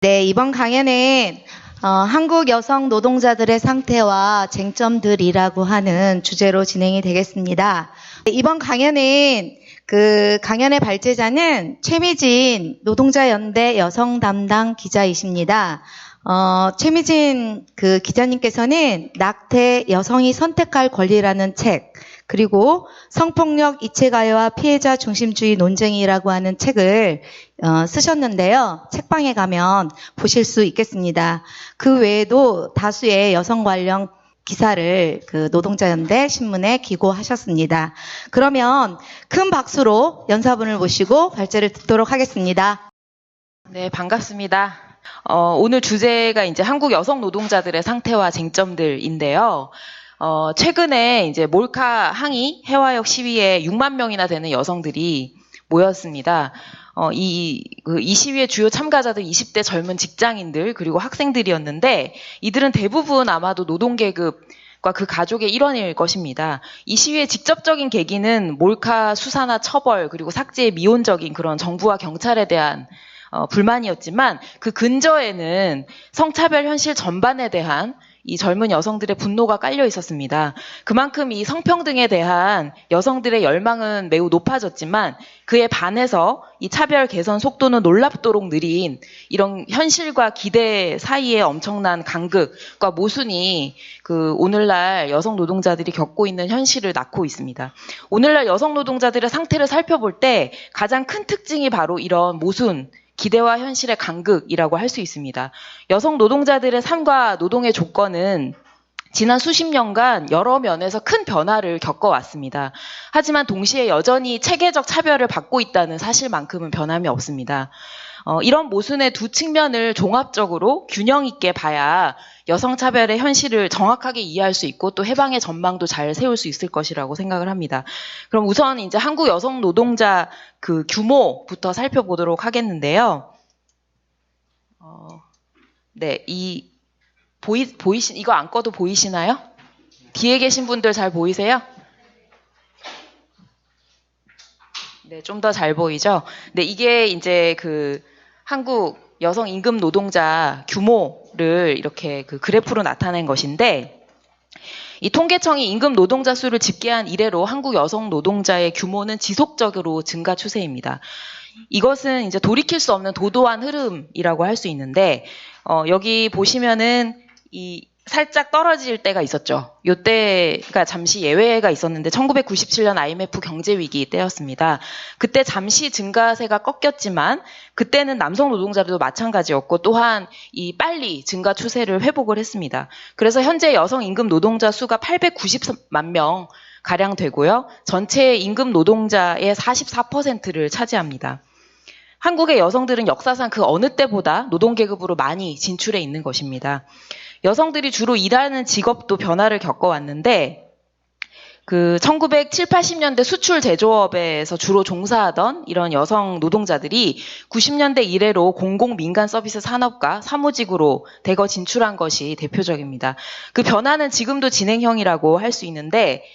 네, 이번 강연은 한국 여성 노동자들의 상태와 쟁점들이라고 하는 주제로 진행이 되겠습니다. 이번 강연은 강연의 발제자는 최미진 노동자연대 여성 담당 기자이십니다. 최미진 기자님께서는 낙태 여성이 선택할 권리라는 책, 그리고 성폭력 이체가해와 피해자 중심주의 논쟁이라고 하는 책을 쓰셨는데요. 책방에 가면 보실 수 있겠습니다. 그 외에도 다수의 여성 관련 기사를 노동자연대 신문에 기고하셨습니다. 그러면 큰 박수로 연사분을 모시고 발제를 듣도록 하겠습니다. 네, 반갑습니다. 오늘 주제가 이제 한국 여성 노동자들의 상태와 쟁점들인데요. 최근에 이제 몰카 항의 해화역 시위에 6만 명이나 되는 여성들이 모였습니다. 이 시위의 주요 참가자들 20대 젊은 직장인들 그리고 학생들이었는데 이들은 대부분 아마도 노동계급과 그 가족의 일원일 것입니다. 이 시위의 직접적인 계기는 몰카 수사나 처벌 그리고 삭제의 미온적인 그런 정부와 경찰에 대한 불만이었지만 그 근저에는 성차별 현실 전반에 대한 이 젊은 여성들의 분노가 깔려 있었습니다. 그만큼 이 성평등에 대한 여성들의 열망은 매우 높아졌지만 그에 반해서 이 차별 개선 속도는 놀랍도록 느린 이런 현실과 기대 사이에 엄청난 간극과 모순이 오늘날 여성 노동자들이 겪고 있는 현실을 낳고 있습니다. 오늘날 여성 노동자들의 상태를 살펴볼 때 가장 큰 특징이 바로 이런 모순, 기대와 현실의 간극이라고 할 수 있습니다. 여성 노동자들의 삶과 노동의 조건은 지난 수십 년간 여러 면에서 큰 변화를 겪어왔습니다. 하지만 동시에 여전히 체계적 차별을 받고 있다는 사실만큼은 변함이 없습니다. 이런 모순의 두 측면을 종합적으로 균형 있게 봐야 여성 차별의 현실을 정확하게 이해할 수 있고 또 해방의 전망도 잘 세울 수 있을 것이라고 생각을 합니다. 그럼 우선 이제 한국 여성 노동자 규모부터 살펴보도록 하겠는데요. 네, 이거 안 꺼도 보이시나요? 뒤에 계신 분들 잘 보이세요? 네, 좀 더 잘 보이죠? 네, 이게 이제 한국 여성 임금 노동자 규모를 이렇게 그래프로 나타낸 것인데, 이 통계청이 임금 노동자 수를 집계한 이래로 한국 여성 노동자의 규모는 지속적으로 증가 추세입니다. 이것은 이제 돌이킬 수 없는 도도한 흐름이라고 할 수 있는데, 여기 보시면은 살짝 떨어질 때가 있었죠. 요때가 잠시 예외가 있었는데 1997년 IMF 경제위기 때였습니다. 그때 잠시 증가세가 꺾였지만 그때는 남성 노동자들도 마찬가지였고 또한 빨리 증가 추세를 회복을 했습니다. 그래서 현재 여성 임금 노동자 수가 890만 명 가량 되고요. 전체 임금 노동자의 44%를 차지합니다. 한국의 여성들은 역사상 그 어느 때보다 노동계급으로 많이 진출해 있는 것입니다. 여성들이 주로 일하는 직업도 변화를 겪어왔는데 1970, 80년대 수출 제조업에서 주로 종사하던 이런 여성 노동자들이 90년대 이래로 공공 민간 서비스 산업과 사무직으로 대거 진출한 것이 대표적입니다. 그 변화는 지금도 진행형이라고 할 수 있는데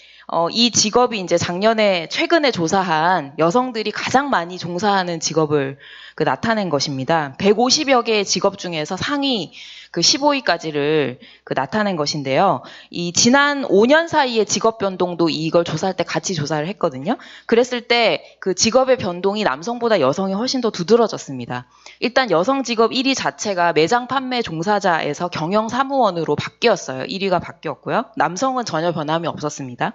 이 직업이 이제 최근에 조사한 여성들이 가장 많이 종사하는 직업을 나타낸 것입니다. 150여 개의 직업 중에서 상위 15위까지를 나타낸 것인데요. 이 지난 5년 사이의 직업 변동도 이걸 조사할 때 같이 조사를 했거든요. 그랬을 때 그 직업의 변동이 남성보다 여성이 훨씬 더 두드러졌습니다. 일단 여성 직업 1위 자체가 매장 판매 종사자에서 경영 사무원으로 바뀌었어요. 1위가 바뀌었고요. 남성은 전혀 변함이 없었습니다.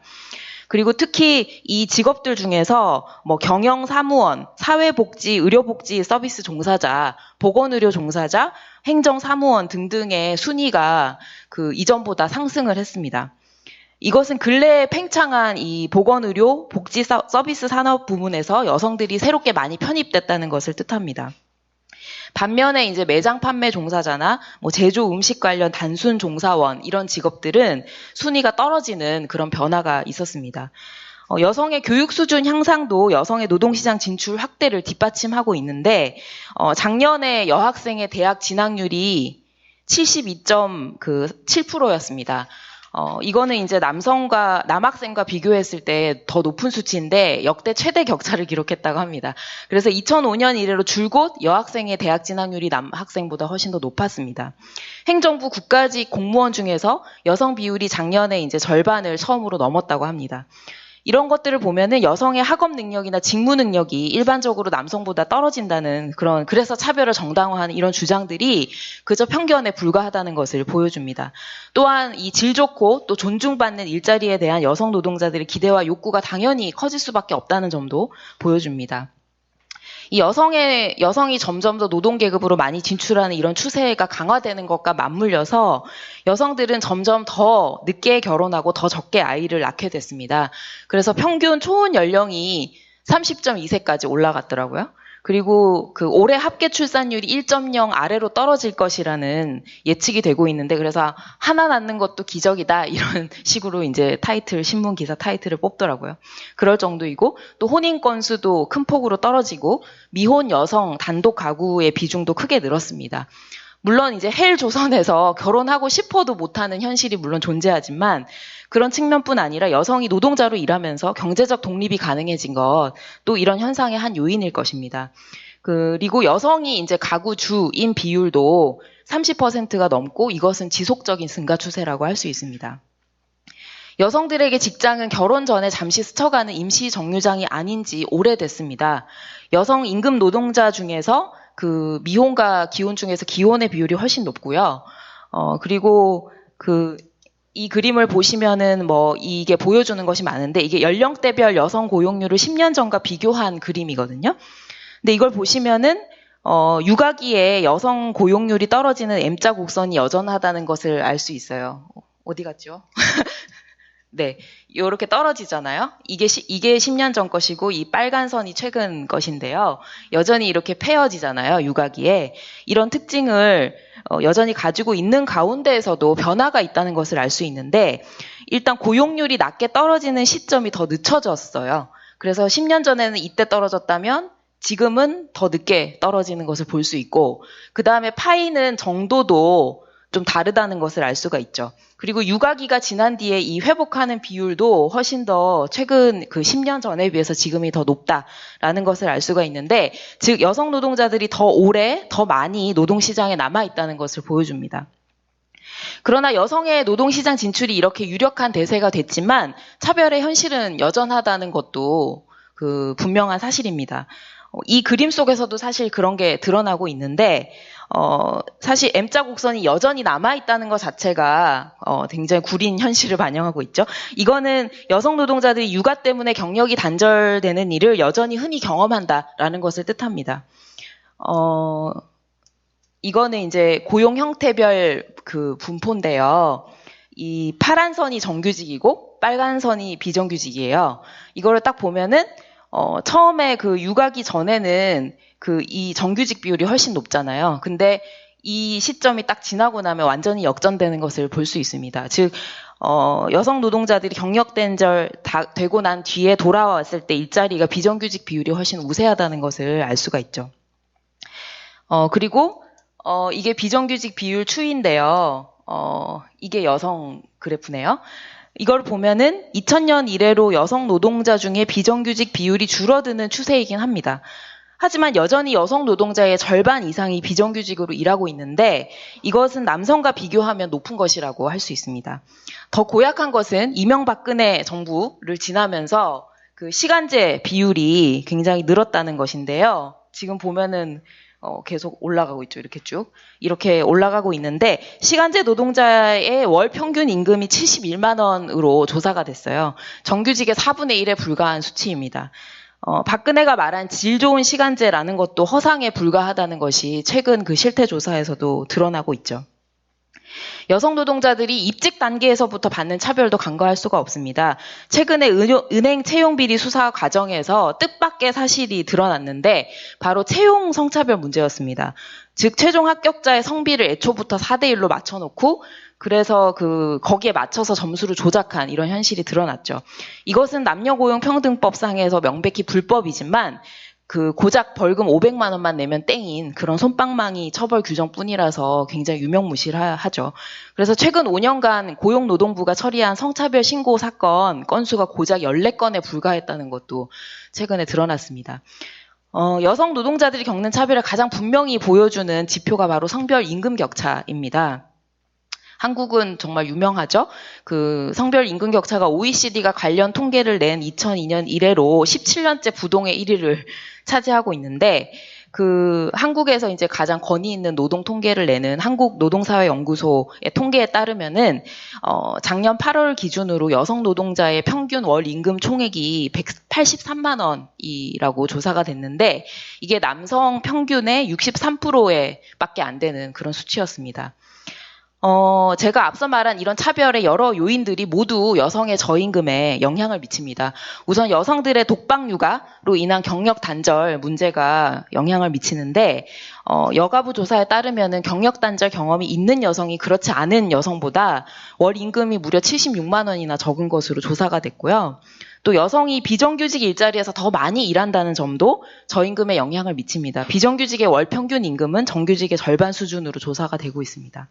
그리고 특히 이 직업들 중에서 경영 사무원, 사회복지, 의료복지 서비스 종사자, 보건의료 종사자, 행정사무원 등등의 순위가 이전보다 상승을 했습니다. 이것은 근래에 팽창한 이 보건의료, 복지 서비스 산업 부문에서 여성들이 새롭게 많이 편입됐다는 것을 뜻합니다. 반면에 이제 매장 판매 종사자나 제조 음식 관련 단순 종사원 이런 직업들은 순위가 떨어지는 그런 변화가 있었습니다. 여성의 교육 수준 향상도 여성의 노동시장 진출 확대를 뒷받침하고 있는데 작년에 여학생의 대학 진학률이 72.7%였습니다. 이거는 이제 남학생과 비교했을 때 더 높은 수치인데 역대 최대 격차를 기록했다고 합니다. 그래서 2005년 이래로 줄곧 여학생의 대학 진학률이 남학생보다 훨씬 더 높았습니다. 행정부 국가직 공무원 중에서 여성 비율이 작년에 이제 절반을 처음으로 넘었다고 합니다. 이런 것들을 보면은 여성의 학업 능력이나 직무 능력이 일반적으로 남성보다 떨어진다는 그래서 차별을 정당화하는 이런 주장들이 그저 편견에 불과하다는 것을 보여줍니다. 또한 이 질 좋고 또 존중받는 일자리에 대한 여성 노동자들의 기대와 욕구가 당연히 커질 수밖에 없다는 점도 보여줍니다. 이 여성이 점점 더 노동계급으로 많이 진출하는 이런 추세가 강화되는 것과 맞물려서 여성들은 점점 더 늦게 결혼하고 더 적게 아이를 낳게 됐습니다. 그래서 평균 초혼 연령이 30.2세까지 올라갔더라고요. 그리고 그 올해 합계 출산율이 1.0 아래로 떨어질 것이라는 예측이 되고 있는데 그래서 하나 낳는 것도 기적이다 이런 식으로 이제 신문 기사 타이틀을 뽑더라고요. 그럴 정도이고 또 혼인 건수도 큰 폭으로 떨어지고 미혼 여성 단독 가구의 비중도 크게 늘었습니다. 물론 이제 헬 조선에서 결혼하고 싶어도 못하는 현실이 물론 존재하지만 그런 측면뿐 아니라 여성이 노동자로 일하면서 경제적 독립이 가능해진 것, 또 이런 현상의 한 요인일 것입니다. 그리고 여성이 이제 가구 주인 비율도 30%가 넘고 이것은 지속적인 증가 추세라고 할 수 있습니다. 여성들에게 직장은 결혼 전에 잠시 스쳐가는 임시 정류장이 아닌 지 오래됐습니다. 여성 임금 노동자 중에서 그 미혼과 기혼 중에서 기혼의 비율이 훨씬 높고요. 그리고 이 그림을 보시면은 이게 보여주는 것이 많은데 이게 연령대별 여성 고용률을 10년 전과 비교한 그림이거든요. 근데 이걸 보시면은 육아기에 여성 고용률이 떨어지는 M자 곡선이 여전하다는 것을 알 수 있어요. 어디 갔죠? 네, 이렇게 떨어지잖아요. 이게 10년 전 것이고 이 빨간 선이 최근 것인데요. 여전히 이렇게 패여지잖아요. 육아기에. 이런 특징을 여전히 가지고 있는 가운데에서도 변화가 있다는 것을 알 수 있는데 일단 고용률이 낮게 떨어지는 시점이 더 늦춰졌어요. 그래서 10년 전에는 이때 떨어졌다면 지금은 더 늦게 떨어지는 것을 볼 수 있고 그 다음에 파이는 정도도 좀 다르다는 것을 알 수가 있죠. 그리고 육아기가 지난 뒤에 이 회복하는 비율도 훨씬 더 최근 그 10년 전에 비해서 지금이 더 높다라는 것을 알 수가 있는데 즉 여성 노동자들이 더 오래, 더 많이 노동시장에 남아있다는 것을 보여줍니다. 그러나 여성의 노동시장 진출이 이렇게 유력한 대세가 됐지만 차별의 현실은 여전하다는 것도 분명한 사실입니다. 이 그림 속에서도 사실 그런 게 드러나고 있는데 사실 M자 곡선이 여전히 남아있다는 것 자체가 굉장히 구린 현실을 반영하고 있죠. 이거는 여성 노동자들이 육아 때문에 경력이 단절되는 일을 여전히 흔히 경험한다라는 것을 뜻합니다. 이거는 이제 고용 형태별 분포인데요. 이 파란 선이 정규직이고 빨간 선이 비정규직이에요. 이거를 딱 보면은 처음에 육아기 전에는 이 정규직 비율이 훨씬 높잖아요. 근데 이 시점이 딱 지나고 나면 완전히 역전되는 것을 볼 수 있습니다. 즉, 여성 노동자들이 경력 단절 다 되고 난 뒤에 돌아왔을 때 일자리가 비정규직 비율이 훨씬 우세하다는 것을 알 수가 있죠. 그리고, 이게 비정규직 비율 추이인데요. 이게 여성 그래프네요. 이걸 보면은 2000년 이래로 여성 노동자 중에 비정규직 비율이 줄어드는 추세이긴 합니다. 하지만 여전히 여성 노동자의 절반 이상이 비정규직으로 일하고 있는데 이것은 남성과 비교하면 높은 것이라고 할 수 있습니다. 더 고약한 것은 이명박근혜 정부를 지나면서 시간제 비율이 굉장히 늘었다는 것인데요. 지금 보면은 계속 올라가고 있죠. 이렇게 쭉. 이렇게 올라가고 있는데 시간제 노동자의 월 평균 임금이 71만 원으로 조사가 됐어요. 정규직의 4분의 1에 불과한 수치입니다. 박근혜가 말한 질 좋은 시간제라는 것도 허상에 불과하다는 것이 최근 실태 조사에서도 드러나고 있죠. 여성 노동자들이 입직 단계에서부터 받는 차별도 간과할 수가 없습니다. 최근에 은행 채용 비리 수사 과정에서 뜻밖의 사실이 드러났는데 바로 채용 성차별 문제였습니다. 즉 최종 합격자의 성비를 애초부터 4대1로 맞춰놓고 그래서 거기에 맞춰서 점수를 조작한 이런 현실이 드러났죠. 이것은 남녀고용평등법상에서 명백히 불법이지만 그 고작 벌금 500만 원만 내면 땡인 그런 솜방망이 처벌 규정뿐이라서 굉장히 유명무실하죠. 그래서 최근 5년간 고용노동부가 처리한 성차별 신고 사건 건수가 고작 14건에 불과했다는 것도 최근에 드러났습니다. 여성 노동자들이 겪는 차별을 가장 분명히 보여주는 지표가 바로 성별 임금 격차입니다. 한국은 정말 유명하죠. 그 성별 임금 격차가 OECD가 관련 통계를 낸 2002년 이래로 17년째 부동의 1위를 차지하고 있는데, 그 한국에서 이제 가장 권위 있는 노동 통계를 내는 한국노동사회연구소의 통계에 따르면은 작년 8월 기준으로 여성 노동자의 평균 월 임금 총액이 183만 원이라고 조사가 됐는데, 이게 남성 평균의 63%에 밖에 안 되는 그런 수치였습니다. 제가 앞서 말한 이런 차별의 여러 요인들이 모두 여성의 저임금에 영향을 미칩니다. 우선 여성들의 독박 육아로 인한 경력 단절 문제가 영향을 미치는데, 여가부 조사에 따르면은 경력 단절 경험이 있는 여성이 그렇지 않은 여성보다 월 임금이 무려 76만 원이나 적은 것으로 조사가 됐고요. 또 여성이 비정규직 일자리에서 더 많이 일한다는 점도 저임금에 영향을 미칩니다. 비정규직의 월 평균 임금은 정규직의 절반 수준으로 조사가 되고 있습니다.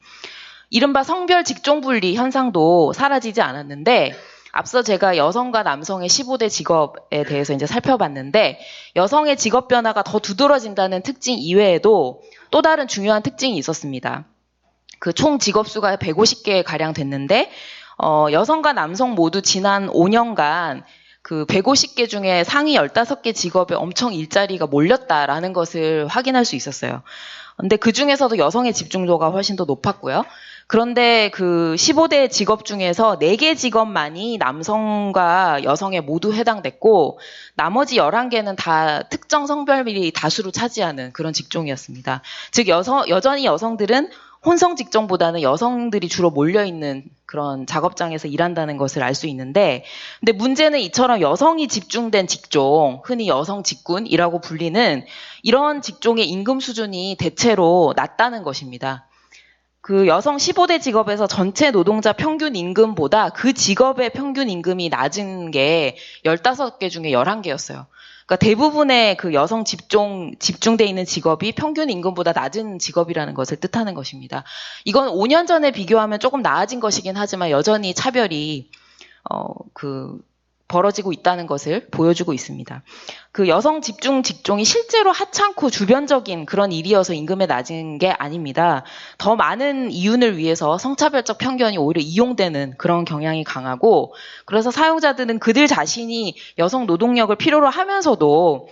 이른바 성별 직종 분리 현상도 사라지지 않았는데, 앞서 제가 여성과 남성의 15대 직업에 대해서 이제 살펴봤는데, 여성의 직업 변화가 더 두드러진다는 특징 이외에도 또 다른 중요한 특징이 있었습니다. 그 총 직업 수가 150개 가량 됐는데, 여성과 남성 모두 지난 5년간 그 150개 중에 상위 15개 직업에 엄청 일자리가 몰렸다라는 것을 확인할 수 있었어요. 근데 그 중에서도 여성의 집중도가 훨씬 더 높았고요. 그런데 그 15대 직업 중에서 4개 직업만이 남성과 여성에 모두 해당됐고, 나머지 11개는 다 특정 성별이 다수로 차지하는 그런 직종이었습니다. 즉 여전히 여성들은 혼성 직종보다는 여성들이 주로 몰려있는 그런 작업장에서 일한다는 것을 알 수 있는데, 근데 문제는 이처럼 여성이 집중된 직종, 흔히 여성 직군이라고 불리는 이런 직종의 임금 수준이 대체로 낮다는 것입니다. 그 여성 15대 직업에서 전체 노동자 평균 임금보다 그 직업의 평균 임금이 낮은 게 15개 중에 11개였어요. 그러니까 대부분의 그 여성 집중돼 있는 직업이 평균 임금보다 낮은 직업이라는 것을 뜻하는 것입니다. 이건 5년 전에 비교하면 조금 나아진 것이긴 하지만 여전히 차별이 벌어지고 있다는 것을 보여주고 있습니다. 그 여성 집중 직종이 실제로 하찮고 주변적인 그런 일이어서 임금이 낮은 게 아닙니다. 더 많은 이윤을 위해서 성차별적 편견이 오히려 이용되는 그런 경향이 강하고, 그래서 사용자들은 그들 자신이 여성 노동력을 필요로 하면서도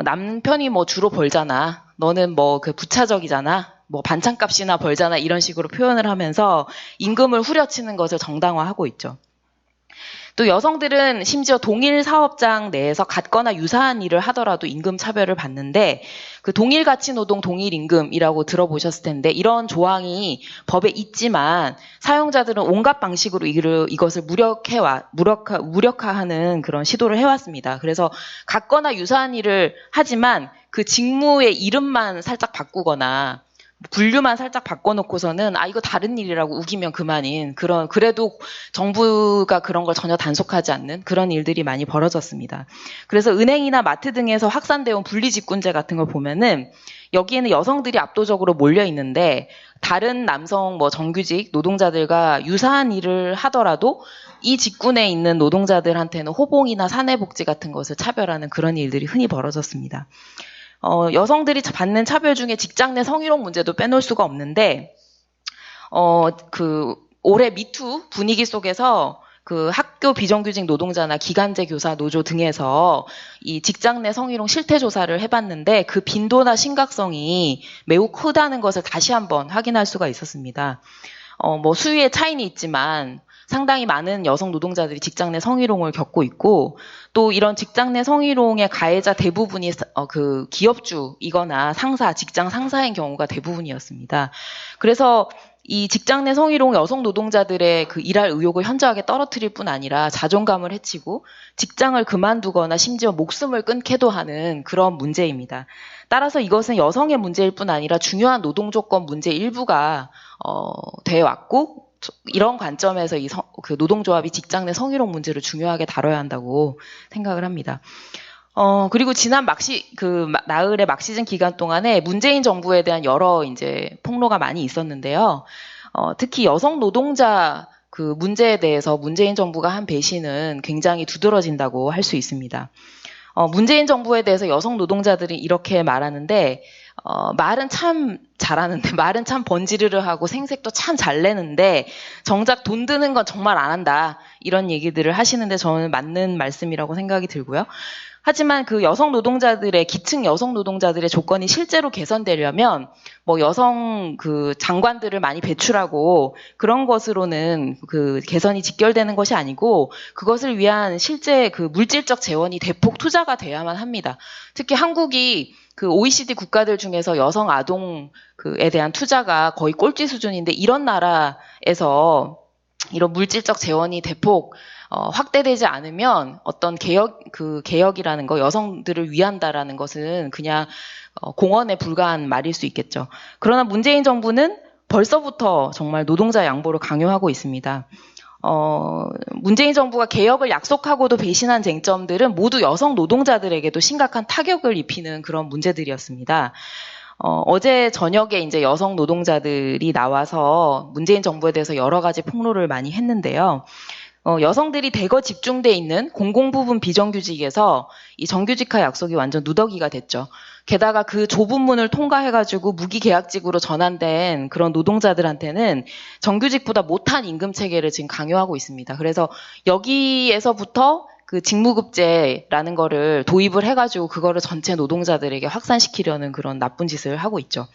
남편이 뭐 주로 벌잖아, 너는 뭐 그 부차적이잖아, 뭐 반찬값이나 벌잖아, 이런 식으로 표현을 하면서 임금을 후려치는 것을 정당화하고 있죠. 또 여성들은 심지어 동일 사업장 내에서 같거나 유사한 일을 하더라도 임금 차별을 받는데, 그 동일 가치 노동 동일 임금이라고 들어보셨을 텐데, 이런 조항이 법에 있지만 사용자들은 온갖 방식으로 이것을 무력화하는 그런 시도를 해왔습니다. 그래서 같거나 유사한 일을 하지만 그 직무의 이름만 살짝 바꾸거나 분류만 살짝 바꿔놓고서는 이거 다른 일이라고 우기면 그만인 그래도 정부가 그런 걸 전혀 단속하지 않는 그런 일들이 많이 벌어졌습니다. 그래서 은행이나 마트 등에서 확산되어 온 분리직군제 같은 걸 보면은 여기에는 여성들이 압도적으로 몰려 있는데, 다른 남성 정규직 노동자들과 유사한 일을 하더라도 이 직군에 있는 노동자들한테는 호봉이나 사내복지 같은 것을 차별하는 그런 일들이 흔히 벌어졌습니다. 여성들이 받는 차별 중에 직장 내 성희롱 문제도 빼놓을 수가 없는데, 올해 미투 분위기 속에서 그 학교 비정규직 노동자나 기간제 교사 노조 등에서 이 직장 내 성희롱 실태 조사를 해봤는데, 그 빈도나 심각성이 매우 크다는 것을 다시 한번 확인할 수가 있었습니다. 수위의 차이는 있지만 상당히 많은 여성 노동자들이 직장 내 성희롱을 겪고 있고, 또 이런 직장 내 성희롱의 가해자 대부분이 그 기업주이거나 직장 상사인 경우가 대부분이었습니다. 그래서 이 직장 내 성희롱 여성 노동자들의 그 일할 의욕을 현저하게 떨어뜨릴 뿐 아니라 자존감을 해치고 직장을 그만두거나 심지어 목숨을 끊게도 하는 그런 문제입니다. 따라서 이것은 여성의 문제일 뿐 아니라 중요한 노동 조건 문제 일부가 돼 왔고, 이런 관점에서 그 노동조합이 직장 내 성희롱 문제를 중요하게 다뤄야 한다고 생각을 합니다. 그리고 지난 나흘의 막시즌 기간 동안에 문재인 정부에 대한 여러 이제 폭로가 많이 있었는데요. 특히 여성 노동자 그 문제에 대해서 문재인 정부가 한 배신은 굉장히 두드러진다고 할 수 있습니다. 문재인 정부에 대해서 여성 노동자들이 이렇게 말하는데, 말은 참 잘하는데, 말은 참 번지르르하고 생색도 참 잘 내는데, 정작 돈 드는 건 정말 안 한다. 이런 얘기들을 하시는데 저는 맞는 말씀이라고 생각이 들고요. 하지만 그 기층 여성 노동자들의 조건이 실제로 개선되려면 뭐 여성 그 장관들을 많이 배출하고 그런 것으로는 그 개선이 직결되는 것이 아니고 그것을 위한 실제 그 물질적 재원이 대폭 투자가 돼야만 합니다. 특히 한국이 그 OECD 국가들 중에서 여성 아동에 대한 투자가 거의 꼴찌 수준인데 이런 나라에서 이런 물질적 재원이 대폭 확대되지 않으면 어떤 개혁이라는 거, 여성들을 위한다라는 것은 그냥 공언에 불과한 말일 수 있겠죠. 그러나 문재인 정부는 벌써부터 정말 노동자 양보를 강요하고 있습니다. 문재인 정부가 개혁을 약속하고도 배신한 쟁점들은 모두 여성 노동자들에게도 심각한 타격을 입히는 그런 문제들이었습니다. 어제 저녁에 이제 여성 노동자들이 나와서 문재인 정부에 대해서 여러 가지 폭로를 많이 했는데요. 여성들이 대거 집중돼 있는 공공부문 비정규직에서 이 정규직화 약속이 완전 누더기가 됐죠. 게다가 그 좁은 문을 통과해가지고 무기계약직으로 전환된 그런 노동자들한테는 정규직보다 못한 임금 체계를 지금 강요하고 있습니다. 그래서 여기에서부터 그 직무급제라는 거를 도입을 해가지고 그거를 전체 노동자들에게 확산시키려는 그런 나쁜 짓을 하고 있죠.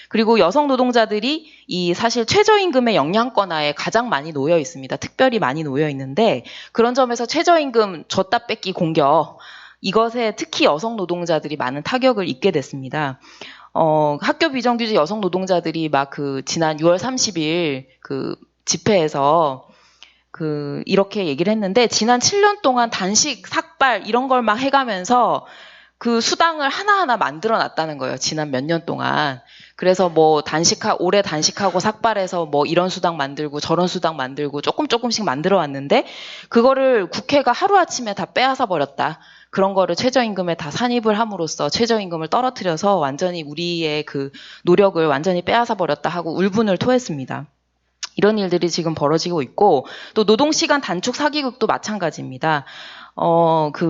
그리고 여성 노동자들이 이 사실 최저임금의 영향권하에 가장 많이 놓여 있습니다. 특별히 많이 놓여 있는데 그런 점에서 최저임금 줬다 뺏기 공격 이것에 특히 여성 노동자들이 많은 타격을 입게 됐습니다. 학교 비정규직 여성 노동자들이 막 지난 6월 30일 집회에서 이렇게 얘기를 했는데 지난 7년 동안 단식, 삭발 이런 걸 막 해가면서 그 수당을 하나하나 만들어 놨다는 거예요. 지난 몇 년 동안. 그래서 뭐 올해 단식하고 삭발해서 뭐 이런 수당 만들고 저런 수당 만들고 조금씩 만들어 왔는데 그거를 국회가 하루아침에 다 빼앗아 버렸다. 그런 거를 최저임금에 다 산입을 함으로써 최저임금을 떨어뜨려서 완전히 우리의 그 노력을 완전히 빼앗아 버렸다 하고 울분을 토했습니다. 이런 일들이 지금 벌어지고 있고 또 노동시간 단축 사기극도 마찬가지입니다.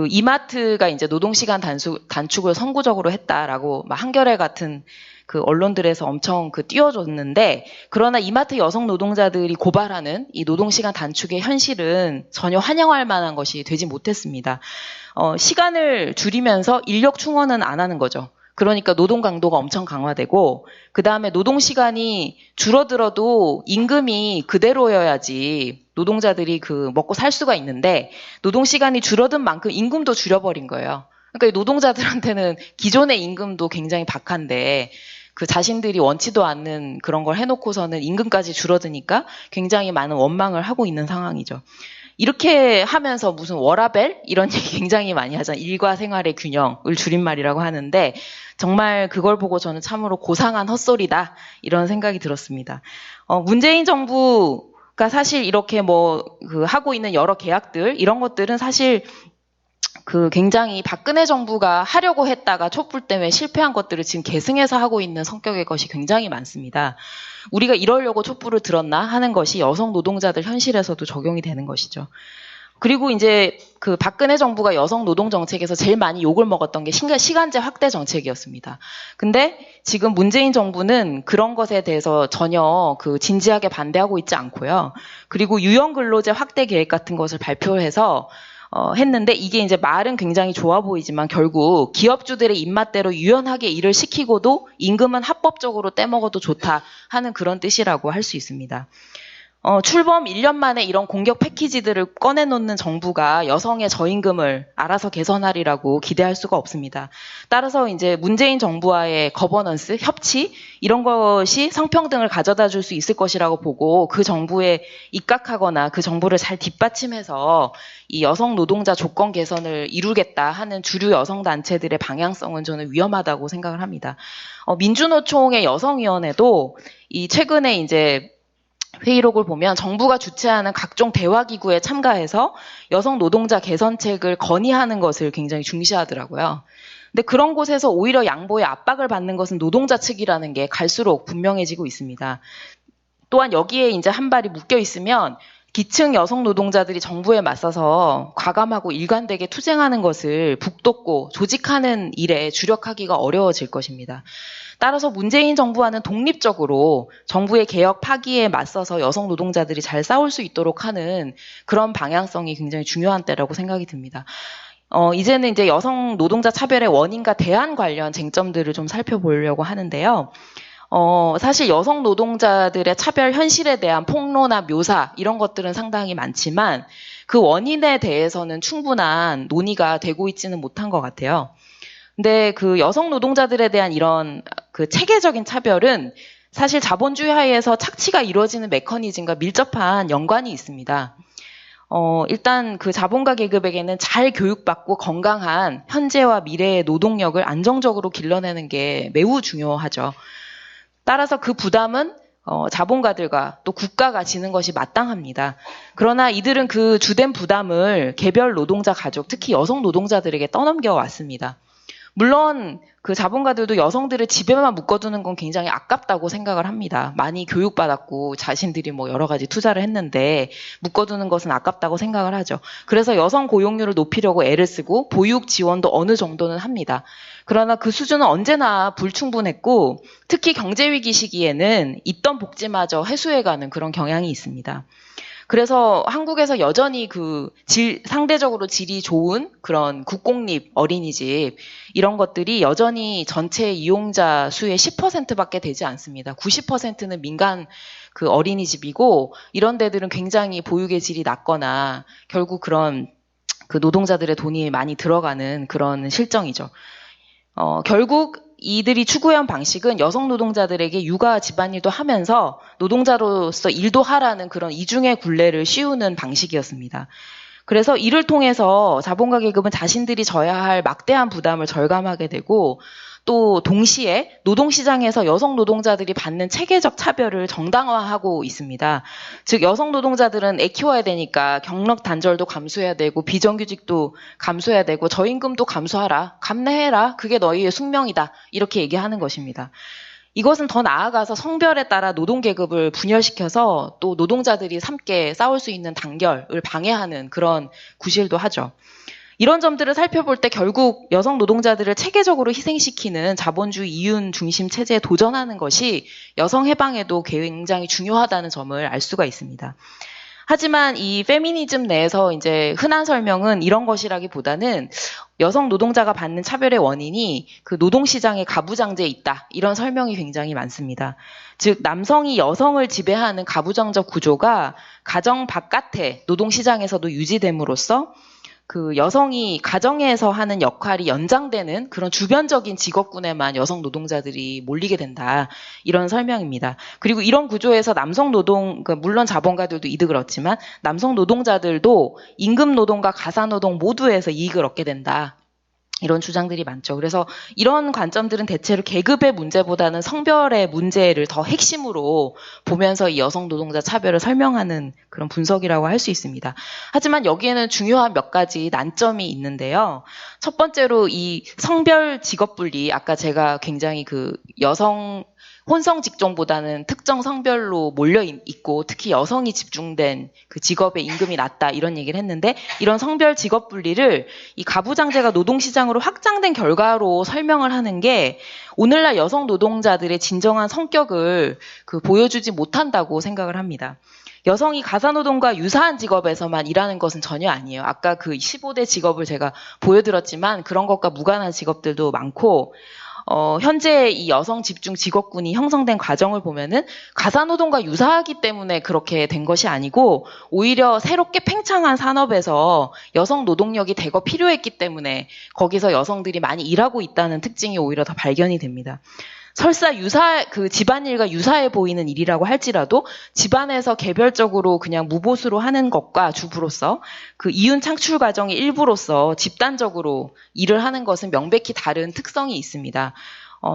이마트가 이제 노동시간 단축을 선구적으로 했다라고 막 한겨레 같은 그 언론들에서 엄청 띄워줬는데 그러나 이마트 여성 노동자들이 고발하는 이 노동시간 단축의 현실은 전혀 환영할 만한 것이 되지 못했습니다. 시간을 줄이면서 인력 충원은 안 하는 거죠. 그러니까 노동 강도가 엄청 강화되고 그 다음에 노동 시간이 줄어들어도 임금이 그대로여야지 노동자들이 먹고 살 수가 있는데 노동 시간이 줄어든 만큼 임금도 줄여버린 거예요. 그러니까 노동자들한테는 기존의 임금도 굉장히 박한데 자신들이 원치도 않는 그런 걸 해놓고서는 임금까지 줄어드니까 굉장히 많은 원망을 하고 있는 상황이죠. 이렇게 하면서 무슨 워라밸? 이런 얘기 굉장히 많이 하잖아요. 일과 생활의 균형을 줄임말이라고 하는데 정말 그걸 보고 저는 참으로 고상한 헛소리다 이런 생각이 들었습니다. 문재인 정부가 사실 이렇게 하고 있는 여러 계약들 이런 것들은 사실 굉장히 박근혜 정부가 하려고 했다가 촛불 때문에 실패한 것들을 지금 계승해서 하고 있는 성격의 것이 굉장히 많습니다. 우리가 이러려고 촛불을 들었나 하는 것이 여성 노동자들 현실에서도 적용이 되는 것이죠. 그리고 이제 박근혜 정부가 여성 노동 정책에서 제일 많이 욕을 먹었던 게 시간제 확대 정책이었습니다. 근데 지금 문재인 정부는 그런 것에 대해서 전혀 진지하게 반대하고 있지 않고요. 그리고 유연 근로제 확대 계획 같은 것을 발표해서 했는데 이게 이제 말은 굉장히 좋아 보이지만 결국 기업주들의 입맛대로 유연하게 일을 시키고도 임금은 합법적으로 떼먹어도 좋다 하는 그런 뜻이라고 할 수 있습니다. 출범 1년 만에 이런 공격 패키지들을 꺼내놓는 정부가 여성의 저임금을 알아서 개선하리라고 기대할 수가 없습니다. 따라서 이제 문재인 정부와의 거버넌스, 협치 이런 것이 성평등을 가져다 줄 수 있을 것이라고 보고 그 정부에 입각하거나 그 정부를 잘 뒷받침해서 이 여성 노동자 조건 개선을 이루겠다 하는 주류 여성 단체들의 방향성은 저는 위험하다고 생각을 합니다. 민주노총의 여성위원회도 이 최근에 이제 회의록을 보면 정부가 주최하는 각종 대화기구에 참가해서 여성 노동자 개선책을 건의하는 것을 굉장히 중시하더라고요. 근데 그런 곳에서 오히려 양보의 압박을 받는 것은 노동자 측이라는 게 갈수록 분명해지고 있습니다. 또한 여기에 이제 한 발이 묶여 있으면 기층 여성 노동자들이 정부에 맞서서 과감하고 일관되게 투쟁하는 것을 북돋고 조직하는 일에 주력하기가 어려워질 것입니다. 따라서 문재인 정부와는 독립적으로 정부의 개혁 파기에 맞서서 여성 노동자들이 잘 싸울 수 있도록 하는 그런 방향성이 굉장히 중요한 때라고 생각이 듭니다. 이제는 이제 여성 노동자 차별의 원인과 대안 관련 쟁점들을 좀 살펴보려고 하는데요. 사실 여성 노동자들의 차별 현실에 대한 폭로나 묘사 이런 것들은 상당히 많지만 그 원인에 대해서는 충분한 논의가 되고 있지는 못한 것 같아요. 근데 그 여성 노동자들에 대한 이런 그 체계적인 차별은 사실 자본주의 하에서 착취가 이루어지는 메커니즘과 밀접한 연관이 있습니다. 일단 그 자본가 계급에게는 잘 교육받고 건강한 현재와 미래의 노동력을 안정적으로 길러내는 게 매우 중요하죠. 따라서 그 부담은 자본가들과 또 국가가 지는 것이 마땅합니다. 그러나 이들은 그 주된 부담을 개별 노동자 가족, 특히 여성 노동자들에게 떠넘겨 왔습니다. 물론 그 자본가들도 여성들을 집에만 묶어두는 건 굉장히 아깝다고 생각을 합니다. 많이 교육받았고 자신들이 뭐 여러 가지 투자를 했는데 묶어두는 것은 아깝다고 생각을 하죠. 그래서 여성 고용률을 높이려고 애를 쓰고 보육 지원도 어느 정도는 합니다. 그러나 그 수준은 언제나 불충분했고 특히 경제위기 시기에는 있던 복지마저 해소해가는 그런 경향이 있습니다. 그래서 한국에서 여전히 상대적으로 질이 좋은 그런 국공립 어린이집 이런 것들이 여전히 전체 이용자 수의 10%밖에 되지 않습니다. 90%는 민간 그 어린이집이고 이런 데들은 굉장히 보육의 질이 낮거나 결국 그런 그 노동자들의 돈이 많이 들어가는 그런 실정이죠. 결국 이들이 추구한 방식은 여성 노동자들에게 육아 집안일도 하면서 노동자로서 일도 하라는 그런 이중의 굴레를 씌우는 방식이었습니다. 그래서 이를 통해서 자본가 계급은 자신들이 져야 할 막대한 부담을 절감하게 되고 또 동시에 노동시장에서 여성 노동자들이 받는 체계적 차별을 정당화하고 있습니다. 즉 여성 노동자들은 애 키워야 되니까 경력 단절도 감수해야 되고 비정규직도 감수해야 되고 저임금도 감수하라, 감내해라, 그게 너희의 숙명이다 이렇게 얘기하는 것입니다. 이것은 더 나아가서 성별에 따라 노동계급을 분열시켜서 또 노동자들이 함께 싸울 수 있는 단결을 방해하는 그런 구실도 하죠. 이런 점들을 살펴볼 때 결국 여성 노동자들을 체계적으로 희생시키는 자본주의 이윤 중심 체제에 도전하는 것이 여성 해방에도 굉장히 중요하다는 점을 알 수가 있습니다. 하지만 이 페미니즘 내에서 이제 흔한 설명은 이런 것이라기보다는 여성 노동자가 받는 차별의 원인이 그 노동시장의 가부장제에 있다. 이런 설명이 굉장히 많습니다. 즉 남성이 여성을 지배하는 가부장적 구조가 가정 바깥의 노동시장에서도 유지됨으로써 그 여성이 가정에서 하는 역할이 연장되는 그런 주변적인 직업군에만 여성 노동자들이 몰리게 된다. 이런 설명입니다. 그리고 이런 구조에서 남성 노동, 물론 자본가들도 이득을 얻지만 남성 노동자들도 임금 노동과 가사 노동 모두에서 이익을 얻게 된다. 이런 주장들이 많죠. 그래서 이런 관점들은 대체로 계급의 문제보다는 성별의 문제를 더 핵심으로 보면서 이 여성 노동자 차별을 설명하는 그런 분석이라고 할 수 있습니다. 하지만 여기에는 중요한 몇 가지 난점이 있는데요. 첫 번째로 이 성별 직업 분리, 아까 제가 굉장히 그 여성 혼성 직종보다는 특정 성별로 몰려 있고 특히 여성이 집중된 그 직업의 임금이 낮다 이런 얘기를 했는데 이런 성별 직업 분리를 이 가부장제가 노동시장으로 확장된 결과로 설명을 하는 게 오늘날 여성 노동자들의 진정한 성격을 보여주지 못한다고 생각을 합니다. 여성이 가사노동과 유사한 직업에서만 일하는 것은 전혀 아니에요. 아까 그 15대 직업을 제가 보여드렸지만 그런 것과 무관한 직업들도 많고 현재 이 여성 집중 직업군이 형성된 과정을 보면은 가사노동과 유사하기 때문에 그렇게 된 것이 아니고 오히려 새롭게 팽창한 산업에서 여성 노동력이 대거 필요했기 때문에 거기서 여성들이 많이 일하고 있다는 특징이 오히려 더 발견이 됩니다. 설사 그 집안일과 유사해 보이는 일이라고 할지라도 집안에서 개별적으로 그냥 무보수로 하는 것과 주부로서 그 이윤 창출 과정의 일부로서 집단적으로 일을 하는 것은 명백히 다른 특성이 있습니다.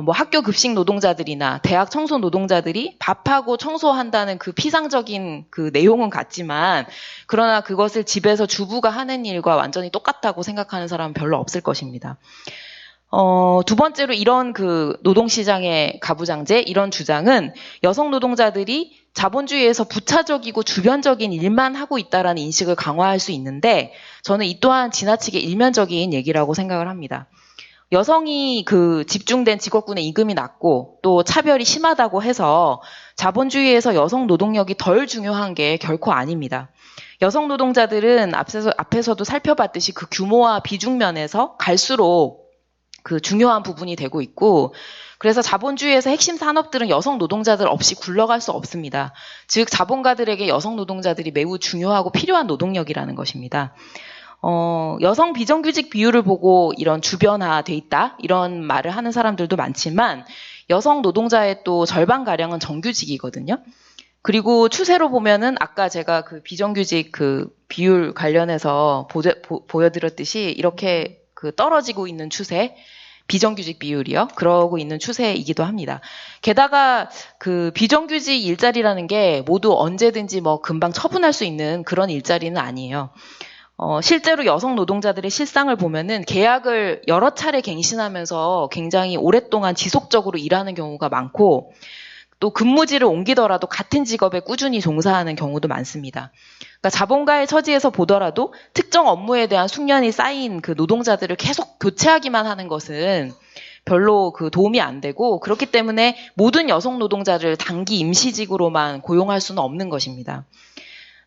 뭐 학교 급식 노동자들이나 대학 청소 노동자들이 밥하고 청소한다는 그 피상적인 그 내용은 같지만, 그러나 그것을 집에서 주부가 하는 일과 완전히 똑같다고 생각하는 사람은 별로 없을 것입니다. 두 번째로 이런 그 노동시장의 가부장제, 이런 주장은 여성 노동자들이 자본주의에서 부차적이고 주변적인 일만 하고 있다라는 인식을 강화할 수 있는데, 저는 이 또한 지나치게 일면적인 얘기라고 생각을 합니다. 여성이 그 집중된 직업군의 임금이 낮고 또 차별이 심하다고 해서 자본주의에서 여성 노동력이 덜 중요한 게 결코 아닙니다. 여성 노동자들은 앞에서도 살펴봤듯이 그 규모와 비중 면에서 갈수록 그 중요한 부분이 되고 있고, 그래서 자본주의에서 핵심 산업들은 여성 노동자들 없이 굴러갈 수 없습니다. 즉 자본가들에게 여성 노동자들이 매우 중요하고 필요한 노동력이라는 것입니다. 여성 비정규직 비율을 보고 이런 주변화돼 있다, 이런 말을 하는 사람들도 많지만, 여성 노동자의 또 절반가량은 정규직이거든요. 그리고 추세로 보면은 아까 제가 그 비정규직 그 비율 관련해서 보여드렸듯이 이렇게 그 떨어지고 있는 추세, 비정규직 비율이요. 그러고 있는 추세이기도 합니다. 게다가 그 비정규직 일자리라는 게 모두 언제든지 뭐 금방 처분할 수 있는 그런 일자리는 아니에요. 실제로 여성 노동자들의 실상을 보면은 계약을 여러 차례 갱신하면서 굉장히 오랫동안 지속적으로 일하는 경우가 많고, 또 근무지를 옮기더라도 같은 직업에 꾸준히 종사하는 경우도 많습니다. 그러니까 자본가의 처지에서 보더라도 특정 업무에 대한 숙련이 쌓인 그 노동자들을 계속 교체하기만 하는 것은 별로 그 도움이 안 되고, 그렇기 때문에 모든 여성 노동자를 단기 임시직으로만 고용할 수는 없는 것입니다.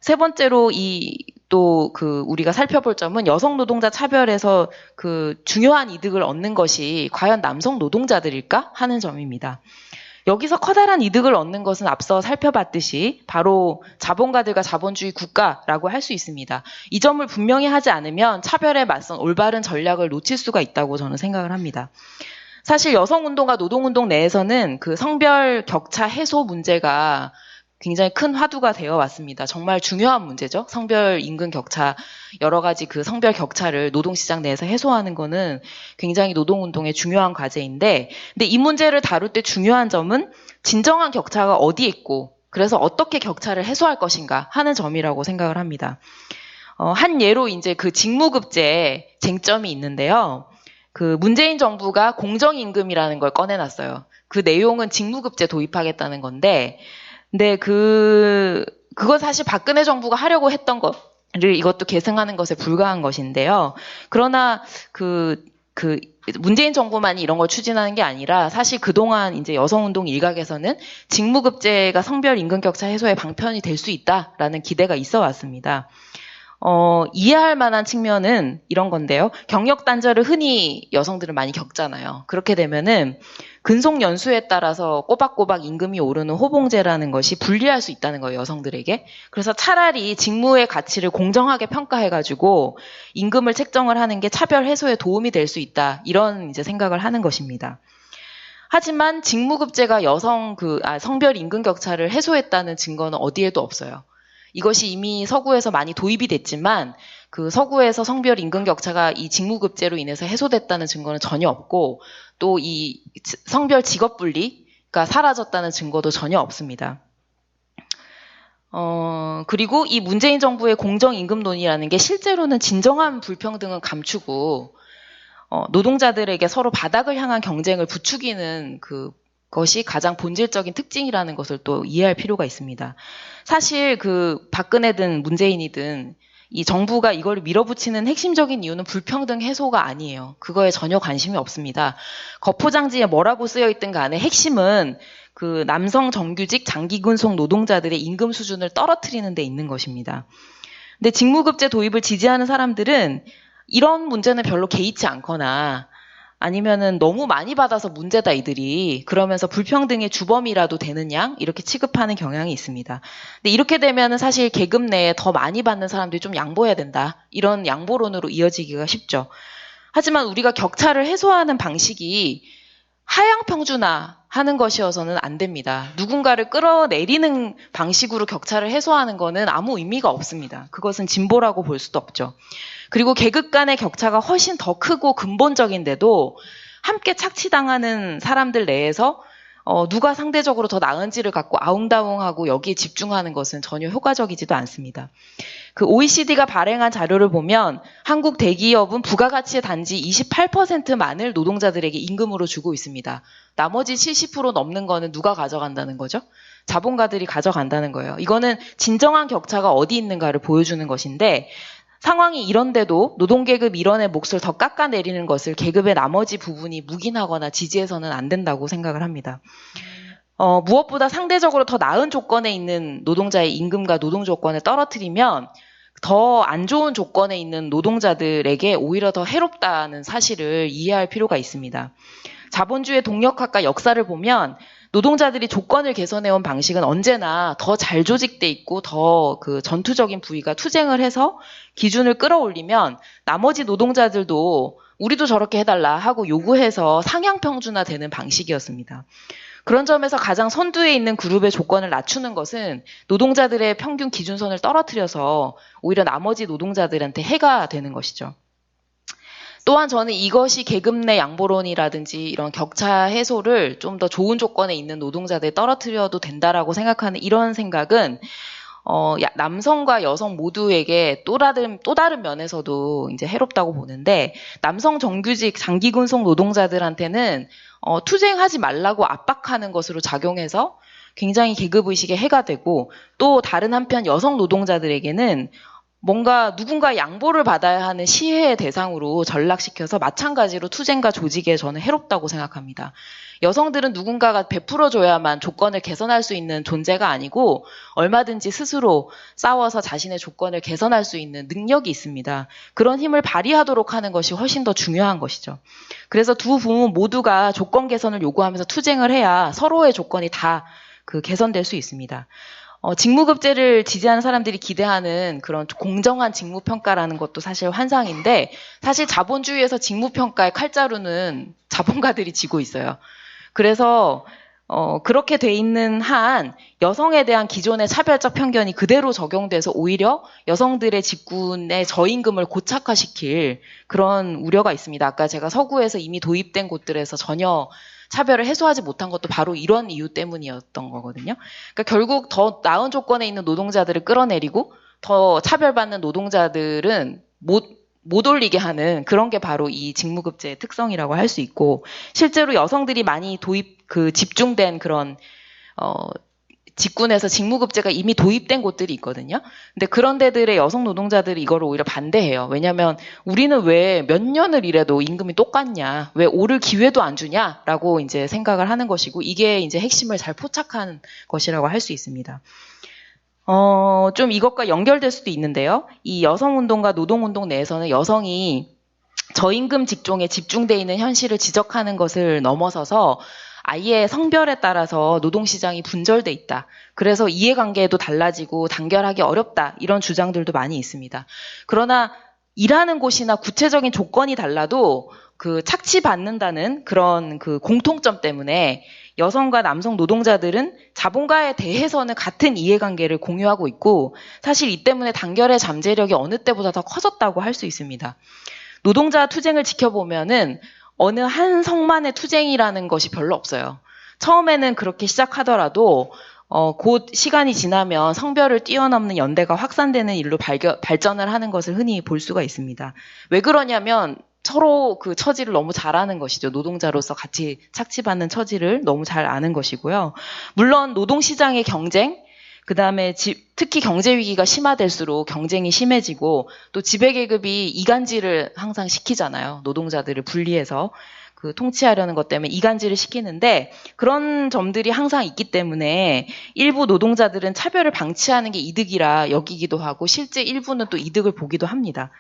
세 번째로 또 그 우리가 살펴볼 점은 여성 노동자 차별에서 그 중요한 이득을 얻는 것이 과연 남성 노동자들일까 하는 점입니다. 여기서 커다란 이득을 얻는 것은 앞서 살펴봤듯이 바로 자본가들과 자본주의 국가라고 할 수 있습니다. 이 점을 분명히 하지 않으면 차별에 맞선 올바른 전략을 놓칠 수가 있다고 저는 생각을 합니다. 사실 여성운동과 노동운동 내에서는 그 성별 격차 해소 문제가 굉장히 큰 화두가 되어 왔습니다. 정말 중요한 문제죠. 성별 임금 격차, 여러 가지 그 성별 격차를 노동시장 내에서 해소하는 거는 굉장히 노동운동의 중요한 과제인데, 근데 이 문제를 다룰 때 중요한 점은 진정한 격차가 어디에 있고, 그래서 어떻게 격차를 해소할 것인가 하는 점이라고 생각을 합니다. 한 예로 이제 그 직무급제 쟁점이 있는데요. 그 문재인 정부가 공정임금이라는 걸 꺼내놨어요. 그 내용은 직무급제 도입하겠다는 건데, 근데 그거 사실 박근혜 정부가 하려고 했던 거를 이것도 계승하는 것에 불과한 것인데요. 그러나 그 문재인 정부만이 이런 걸 추진하는 게 아니라 사실 그동안 이제 여성운동 일각에서는 직무급제가 성별 임금 격차 해소의 방편이 될 수 있다라는 기대가 있어 왔습니다. 이해할 만한 측면은 이런 건데요. 경력 단절을 흔히 여성들은 많이 겪잖아요. 그렇게 되면은 근속 연수에 따라서 꼬박꼬박 임금이 오르는 호봉제라는 것이 불리할 수 있다는 거예요, 여성들에게. 그래서 차라리 직무의 가치를 공정하게 평가해가지고 임금을 책정을 하는 게 차별 해소에 도움이 될 수 있다, 이런 이제 생각을 하는 것입니다. 하지만 직무급제가 성별 임금 격차를 해소했다는 증거는 어디에도 없어요. 이것이 이미 서구에서 많이 도입이 됐지만 그 서구에서 성별 임금 격차가 이 직무급제로 인해서 해소됐다는 증거는 전혀 없고, 또 이 성별 직업 분리가 사라졌다는 증거도 전혀 없습니다. 그리고 이 문재인 정부의 공정임금론이라는 게 실제로는 진정한 불평등은 감추고 노동자들에게 서로 바닥을 향한 경쟁을 부추기는 그것이 가장 본질적인 특징이라는 것을 또 이해할 필요가 있습니다. 사실 그 박근혜든 문재인이든 이 정부가 이걸 밀어붙이는 핵심적인 이유는 불평등 해소가 아니에요. 그거에 전혀 관심이 없습니다. 거포장지에 뭐라고 쓰여있든 간에 핵심은 그 남성 정규직 장기근속 노동자들의 임금 수준을 떨어뜨리는 데 있는 것입니다. 근데 직무급제 도입을 지지하는 사람들은 이런 문제는 별로 개의치 않거나, 아니면은 너무 많이 받아서 문제다 이들이, 그러면서 불평등의 주범이라도 되는 양 이렇게 취급하는 경향이 있습니다. 근데 이렇게 되면은 사실 계급 내에 더 많이 받는 사람들이 좀 양보해야 된다, 이런 양보론으로 이어지기가 쉽죠. 하지만 우리가 격차를 해소하는 방식이 하향 평준화하는 것이어서는 안 됩니다. 누군가를 끌어내리는 방식으로 격차를 해소하는 거는 아무 의미가 없습니다. 그것은 진보라고 볼 수도 없죠. 그리고 계급 간의 격차가 훨씬 더 크고 근본적인데도 함께 착취당하는 사람들 내에서 누가 상대적으로 더 나은지를 갖고 아웅다웅하고 여기에 집중하는 것은 전혀 효과적이지도 않습니다. 그 OECD가 발행한 자료를 보면 한국 대기업은 부가가치의 단지 28%만을 노동자들에게 임금으로 주고 있습니다. 나머지 70% 넘는 거는 누가 가져간다는 거죠? 자본가들이 가져간다는 거예요. 이거는 진정한 격차가 어디 있는가를 보여주는 것인데 상황이 이런데도 노동계급 일원의 몫을 더 깎아내리는 것을 계급의 나머지 부분이 묵인하거나 지지해서는 안 된다고 생각을 합니다. 무엇보다 상대적으로 더 나은 조건에 있는 노동자의 임금과 노동 조건을 떨어뜨리면 더 안 좋은 조건에 있는 노동자들에게 오히려 더 해롭다는 사실을 이해할 필요가 있습니다. 자본주의 동력학과 역사를 보면 노동자들이 조건을 개선해온 방식은 언제나 더 잘 조직돼 있고 더 그 전투적인 부위가 투쟁을 해서 기준을 끌어올리면 나머지 노동자들도 우리도 저렇게 해달라 하고 요구해서 상향평준화되는 방식이었습니다. 그런 점에서 가장 선두에 있는 그룹의 조건을 낮추는 것은 노동자들의 평균 기준선을 떨어뜨려서 오히려 나머지 노동자들한테 해가 되는 것이죠. 또한 저는 이것이 계급 내 양보론이라든지 이런 격차 해소를 좀 더 좋은 조건에 있는 노동자들에 떨어뜨려도 된다라고 생각하는 이런 생각은 남성과 여성 모두에게 또 다른 면에서도 이제 해롭다고 보는데 남성 정규직 장기 근속 노동자들한테는 투쟁하지 말라고 압박하는 것으로 작용해서 굉장히 계급의식에 해가 되고 또 다른 한편 여성 노동자들에게는 뭔가 누군가 양보를 받아야 하는 시혜의 대상으로 전락시켜서 마찬가지로 투쟁과 조직에 저는 해롭다고 생각합니다. 여성들은 누군가가 베풀어줘야만 조건을 개선할 수 있는 존재가 아니고 얼마든지 스스로 싸워서 자신의 조건을 개선할 수 있는 능력이 있습니다. 그런 힘을 발휘하도록 하는 것이 훨씬 더 중요한 것이죠. 그래서 두 부문 모두가 조건 개선을 요구하면서 투쟁을 해야 서로의 조건이 다 개선될 수 있습니다. 직무급제를 지지하는 사람들이 기대하는 그런 공정한 직무평가라는 것도 사실 환상인데 사실 자본주의에서 직무평가의 칼자루는 자본가들이 쥐고 있어요. 그래서 그렇게 돼 있는 한 여성에 대한 기존의 차별적 편견이 그대로 적용돼서 오히려 여성들의 직군의 저임금을 고착화시킬 그런 우려가 있습니다. 아까 제가 서구에서 이미 도입된 곳들에서 전혀 차별을 해소하지 못한 것도 바로 이런 이유 때문이었던 거거든요. 그러니까 결국 더 나은 조건에 있는 노동자들을 끌어내리고 더 차별받는 노동자들은 못 올리게 하는 그런 게 바로 이 직무급제의 특성이라고 할 수 있고 실제로 여성들이 많이 집중된 그런 직군에서 직무급제가 이미 도입된 곳들이 있거든요. 근데 그런 데들의 여성 노동자들이 이거를 오히려 반대해요. 왜냐하면 우리는 왜 몇 년을 일해도 임금이 똑같냐, 왜 오를 기회도 안 주냐라고 이제 생각을 하는 것이고 이게 이제 핵심을 잘 포착한 것이라고 할 수 있습니다. 좀 이것과 연결될 수도 있는데요. 이 여성운동과 노동운동 내에서는 여성이 저임금 직종에 집중되어 있는 현실을 지적하는 것을 넘어서서 아예 성별에 따라서 노동시장이 분절돼 있다. 그래서 이해관계도 달라지고 단결하기 어렵다. 이런 주장들도 많이 있습니다. 그러나 일하는 곳이나 구체적인 조건이 달라도 착취받는다는 그런 공통점 때문에 여성과 남성 노동자들은 자본가에 대해서는 같은 이해관계를 공유하고 있고 사실 이 때문에 단결의 잠재력이 어느 때보다 더 커졌다고 할 수 있습니다. 노동자 투쟁을 지켜보면은 어느 한 성만의 투쟁이라는 것이 별로 없어요. 처음에는 그렇게 시작하더라도 곧 시간이 지나면 성별을 뛰어넘는 연대가 확산되는 일로 발전을 하는 것을 흔히 볼 수가 있습니다. 왜 그러냐면 서로 그 처지를 너무 잘 아는 것이죠. 노동자로서 같이 착취받는 처지를 너무 잘 아는 것이고요. 물론 노동시장의 경쟁, 그 다음에 특히 경제위기가 심화될수록 경쟁이 심해지고 또 지배계급이 이간질을 항상 시키잖아요. 노동자들을 분리해서 통치하려는 것 때문에 이간질을 시키는데 그런 점들이 항상 있기 때문에 일부 노동자들은 차별을 방치하는 게 이득이라 여기기도 하고 실제 일부는 또 이득을 보기도 합니다.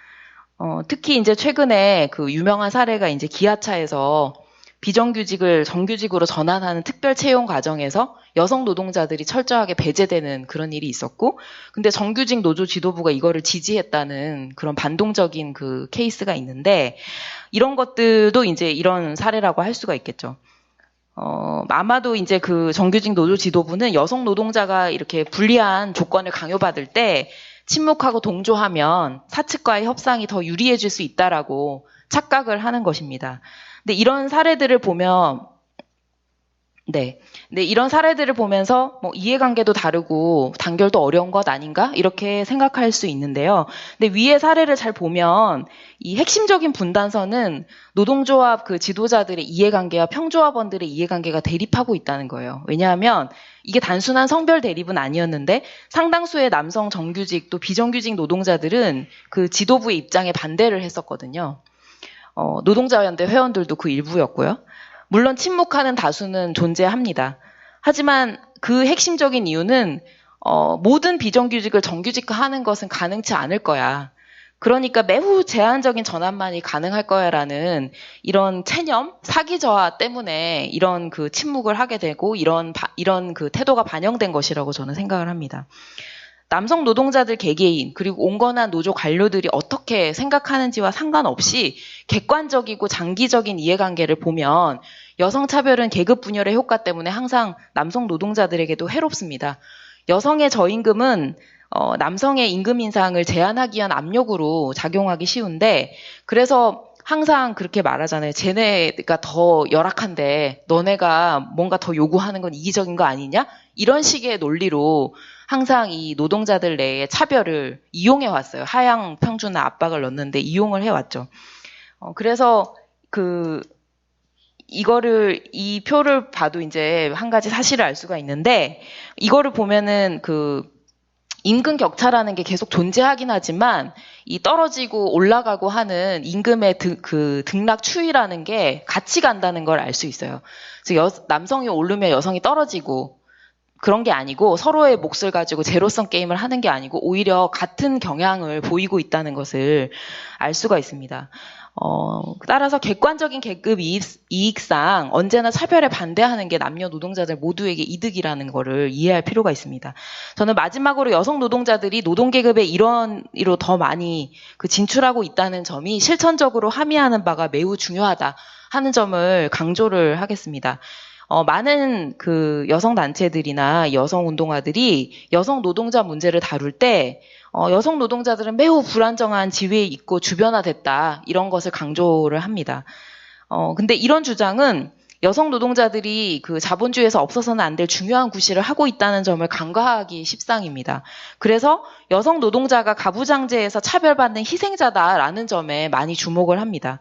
특히 이제 최근에 유명한 사례가 이제 기아차에서 비정규직을 정규직으로 전환하는 특별 채용 과정에서 여성 노동자들이 철저하게 배제되는 그런 일이 있었고, 근데 정규직 노조 지도부가 이거를 지지했다는 그런 반동적인 케이스가 있는데, 이런 것들도 이제 이런 사례라고 할 수가 있겠죠. 아마도 이제 정규직 노조 지도부는 여성 노동자가 이렇게 불리한 조건을 강요받을 때 침묵하고 동조하면 사측과의 협상이 더 유리해질 수 있다라고 착각을 하는 것입니다. 근데 이런 사례들을 보면 이런 사례들을 보면서 뭐 이해관계도 다르고 단결도 어려운 것 아닌가? 이렇게 생각할 수 있는데요. 근데 위의 사례를 잘 보면 이 핵심적인 분단선은 노동조합 그 지도자들의 이해관계와 평조합원들의 이해관계가 대립하고 있다는 거예요. 왜냐하면 이게 단순한 성별 대립은 아니었는데 상당수의 남성 정규직 또 비정규직 노동자들은 그 지도부의 입장에 반대를 했었거든요. 노동자연대 회원들도 그 일부였고요. 물론 침묵하는 다수는 존재합니다. 하지만 그 핵심적인 이유는 모든 비정규직을 정규직화하는 것은 가능치 않을 거야. 그러니까 매우 제한적인 전환만이 가능할 거야라는 이런 체념, 사기 저하 때문에 이런 그 침묵을 하게 되고 이런 그 태도가 반영된 것이라고 저는 생각을 합니다. 남성 노동자들 개개인 그리고 온건한 노조 관료들이 어떻게 생각하는지와 상관없이 객관적이고 장기적인 이해관계를 보면 여성 차별은 계급 분열의 효과 때문에 항상 남성 노동자들에게도 해롭습니다. 여성의 저임금은 남성의 임금 인상을 제한하기 위한 압력으로 작용하기 쉬운데 그래서 항상 그렇게 말하잖아요. 쟤네가 더 열악한데 너네가 뭔가 더 요구하는 건 이기적인 거 아니냐? 이런 식의 논리로 항상 이 노동자들 내에 차별을 이용해 왔어요. 하향 평준화 압박을 넣는데 이용을 해왔죠. 그래서 이 표를 봐도 이제 한 가지 사실을 알 수가 있는데 이거를 보면은 임금 격차라는 게 계속 존재하긴 하지만 이 떨어지고 올라가고 하는 임금의 등락 추이라는 게 같이 간다는 걸 알 수 있어요. 그래서 남성이 오르면 여성이 떨어지고 그런 게 아니고 서로의 몫을 가지고 제로섬 게임을 하는 게 아니고 오히려 같은 경향을 보이고 있다는 것을 알 수가 있습니다. 따라서 객관적인 계급 이익상 언제나 차별에 반대하는 게 남녀 노동자들 모두에게 이득이라는 거를 이해할 필요가 있습니다. 저는 마지막으로 여성 노동자들이 노동계급의 일원으로 더 많이 진출하고 있다는 점이 실천적으로 함의하는 바가 매우 중요하다 하는 점을 강조를 하겠습니다. 많은 여성 단체들이나 여성 운동가들이 여성 노동자 문제를 다룰 때 여성 노동자들은 매우 불안정한 지위에 있고 주변화됐다 이런 것을 강조를 합니다. 근데 이런 주장은 여성 노동자들이 자본주의에서 없어서는 안 될 중요한 구실을 하고 있다는 점을 간과하기 십상입니다. 그래서 여성 노동자가 가부장제에서 차별받는 희생자다라는 점에 많이 주목을 합니다.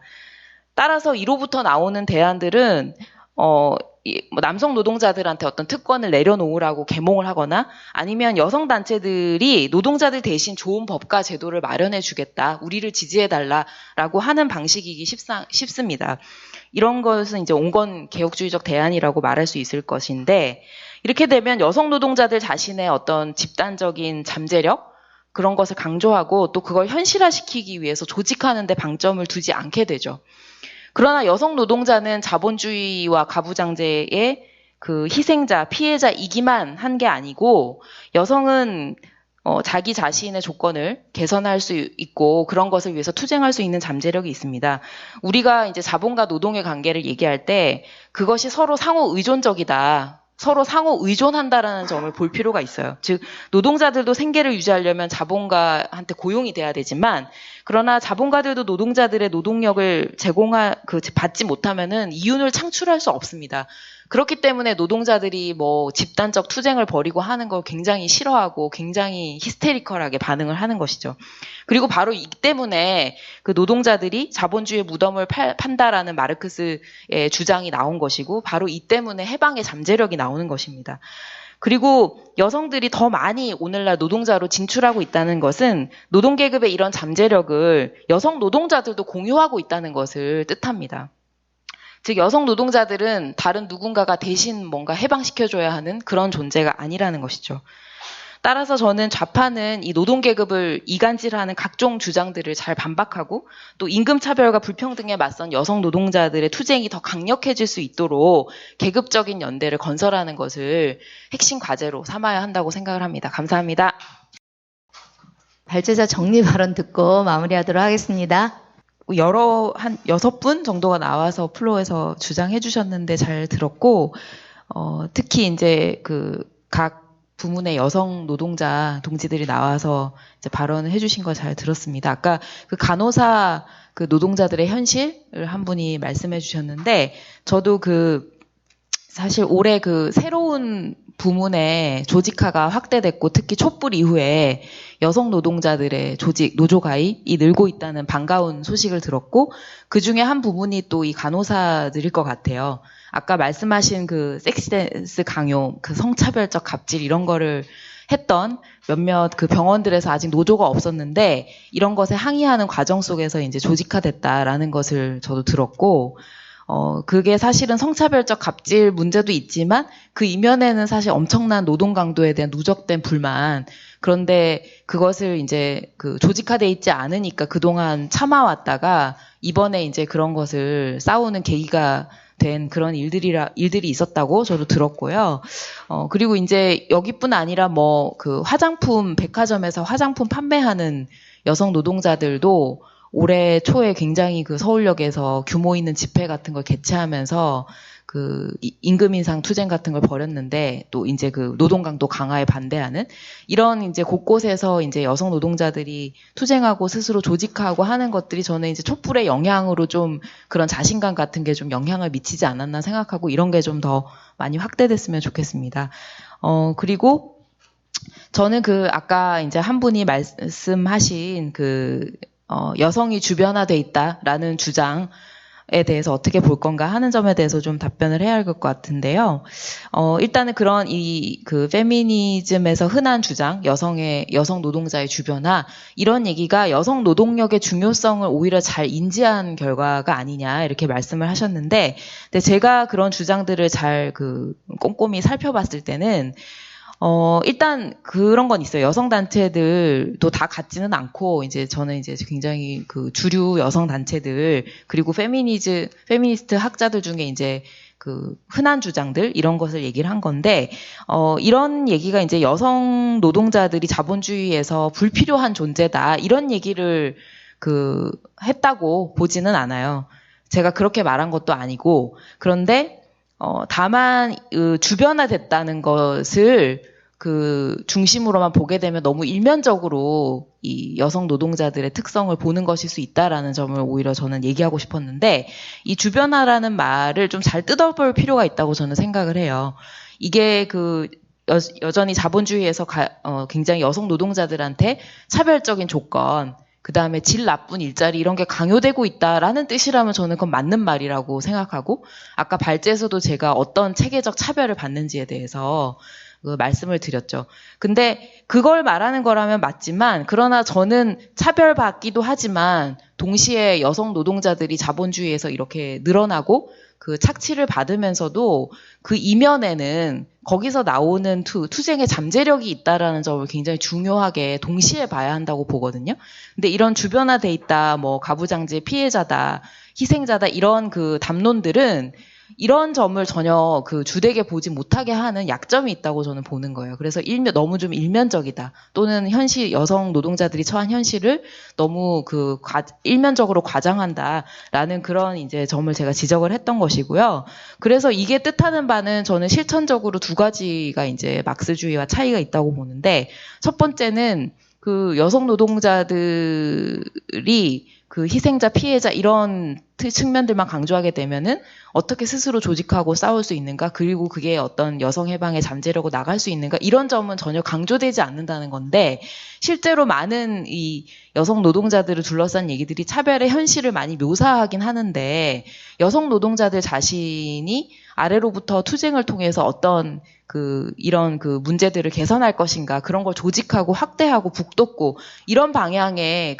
따라서 이로부터 나오는 대안들은 남성 노동자들한테 어떤 특권을 내려놓으라고 계몽을 하거나 아니면 여성 단체들이 노동자들 대신 좋은 법과 제도를 마련해 주겠다, 우리를 지지해 달라라고 하는 방식이기 쉽습니다. 이런 것은 이제 온건 개혁주의적 대안이라고 말할 수 있을 것인데 이렇게 되면 여성 노동자들 자신의 어떤 집단적인 잠재력 그런 것을 강조하고 또 그걸 현실화시키기 위해서 조직하는 데 방점을 두지 않게 되죠. 그러나 여성 노동자는 자본주의와 가부장제의 희생자, 피해자이기만 한 게 아니고 여성은 자기 자신의 조건을 개선할 수 있고 그런 것을 위해서 투쟁할 수 있는 잠재력이 있습니다. 우리가 이제 자본과 노동의 관계를 얘기할 때 그것이 서로 상호 의존적이다. 서로 상호 의존한다라는 점을 볼 필요가 있어요. 즉 노동자들도 생계를 유지하려면 자본가한테 고용이 돼야 되지만 그러나 자본가들도 노동자들의 노동력을 받지 못하면은 이윤을 창출할 수 없습니다. 그렇기 때문에 노동자들이 집단적 투쟁을 벌이고 하는 걸 굉장히 싫어하고 굉장히 히스테리컬하게 반응을 하는 것이죠. 그리고 바로 이 때문에 노동자들이 자본주의의 무덤을 판다라는 마르크스의 주장이 나온 것이고 바로 이 때문에 해방의 잠재력이 나오는 것입니다. 그리고 여성들이 더 많이 오늘날 노동자로 진출하고 있다는 것은 노동계급의 이런 잠재력을 여성 노동자들도 공유하고 있다는 것을 뜻합니다. 즉 여성 노동자들은 다른 누군가가 대신 뭔가 해방시켜줘야 하는 그런 존재가 아니라는 것이죠. 따라서 저는 좌파는 이 노동계급을 이간질하는 각종 주장들을 잘 반박하고 또 임금차별과 불평등에 맞선 여성 노동자들의 투쟁이 더 강력해질 수 있도록 계급적인 연대를 건설하는 것을 핵심 과제로 삼아야 한다고 생각을 합니다. 감사합니다. 발제자 정리 발언 듣고 마무리하도록 하겠습니다. 한 6분 정도가 나와서 플로어에서 주장해 주셨는데 잘 들었고, 특히 이제 각 부문의 여성 노동자 동지들이 나와서 이제 발언을 해주신 거 잘 들었습니다. 아까 그 간호사 그 노동자들의 현실을 한 분이 말씀해 주셨는데, 저도 사실 올해 새로운 부문의 조직화가 확대됐고, 특히 촛불 이후에 여성 노동자들의 조직, 노조 가입이 늘고 있다는 반가운 소식을 들었고, 그 중에 한 부분이 또 이 간호사들일 것 같아요. 아까 말씀하신 섹시댄스 강요, 성차별적 갑질 이런 거를 했던 몇몇 병원들에서 아직 노조가 없었는데, 이런 것에 항의하는 과정 속에서 이제 조직화됐다라는 것을 저도 들었고, 그게 사실은 성차별적 갑질 문제도 있지만 그 이면에는 사실 엄청난 노동 강도에 대한 누적된 불만, 그런데 그것을 이제 조직화돼 있지 않으니까 그동안 참아왔다가 이번에 이제 그런 것을 싸우는 계기가 된 그런 일들이 있었다고 저도 들었고요. 그리고 이제 여기뿐 아니라 화장품, 백화점에서 화장품 판매하는 여성 노동자들도 올해 초에 굉장히 서울역에서 규모 있는 집회 같은 걸 개최하면서 임금 인상 투쟁 같은 걸 벌였는데, 또 이제 노동 강도 강화에 반대하는 이런 이제 곳곳에서 이제 여성 노동자들이 투쟁하고 스스로 조직화하고 하는 것들이 저는 이제 촛불의 영향으로 좀 그런 자신감 같은 게 좀 영향을 미치지 않았나 생각하고, 이런 게 좀 더 많이 확대됐으면 좋겠습니다. 그리고 저는 아까 이제 한 분이 말씀하신 여성이 주변화돼 있다라는 주장에 대해서 어떻게 볼 건가 하는 점에 대해서 좀 답변을 해야 할 것 같은데요. 일단은 그런 페미니즘에서 흔한 주장, 여성 노동자의 주변화, 이런 얘기가 여성 노동력의 중요성을 오히려 잘 인지한 결과가 아니냐, 이렇게 말씀을 하셨는데, 근데 제가 그런 주장들을 잘 꼼꼼히 살펴봤을 때는, 일단 그런 건 있어요. 여성 단체들도 다 같지는 않고, 이제 저는 이제 굉장히 주류 여성 단체들, 그리고 페미니스트 학자들 중에 이제 흔한 주장들, 이런 것을 얘기를 한 건데, 이런 얘기가 이제 여성 노동자들이 자본주의에서 불필요한 존재다, 이런 얘기를 했다고 보지는 않아요. 제가 그렇게 말한 것도 아니고, 그런데 다만 주변화됐다는 것을 중심으로만 보게 되면 너무 일면적으로 이 여성 노동자들의 특성을 보는 것일 수 있다라는 점을 오히려 저는 얘기하고 싶었는데, 이 주변화라는 말을 좀 잘 뜯어볼 필요가 있다고 저는 생각을 해요. 이게 여전히 자본주의에서 굉장히 여성 노동자들한테 차별적인 조건, 그 다음에 질 나쁜 일자리, 이런 게 강요되고 있다라는 뜻이라면 저는 그건 맞는 말이라고 생각하고, 아까 발제에서도 제가 어떤 체계적 차별을 받는지에 대해서 말씀을 드렸죠. 근데 그걸 말하는 거라면 맞지만, 그러나 저는 차별받기도 하지만 동시에 여성 노동자들이 자본주의에서 이렇게 늘어나고 착취를 받으면서도 그 이면에는 거기서 나오는 투쟁의 잠재력이 있다라는 점을 굉장히 중요하게 동시에 봐야 한다고 보거든요. 근데 이런 주변화돼 있다, 가부장제 피해자다, 희생자다, 이런 담론들은 이런 점을 전혀 주되게 보지 못하게 하는 약점이 있다고 저는 보는 거예요. 그래서 너무 좀 일면적이다, 또는 여성 노동자들이 처한 현실을 너무 일면적으로 과장한다라는 그런 이제 점을 제가 지적을 했던 것이고요. 그래서 이게 뜻하는 바는 저는 실천적으로 두 가지가 이제 막스주의와 차이가 있다고 보는데, 첫 번째는 여성 노동자들이 희생자, 피해자, 이런 측면들만 강조하게 되면은 어떻게 스스로 조직하고 싸울 수 있는가, 그리고 그게 어떤 여성 해방의 잠재력으로 나갈 수 있는가, 이런 점은 전혀 강조되지 않는다는 건데, 실제로 많은 이 여성 노동자들을 둘러싼 얘기들이 차별의 현실을 많이 묘사하긴 하는데, 여성 노동자들 자신이 아래로부터 투쟁을 통해서 어떤 이런 문제들을 개선할 것인가, 그런 걸 조직하고 확대하고 북돋고, 이런 방향의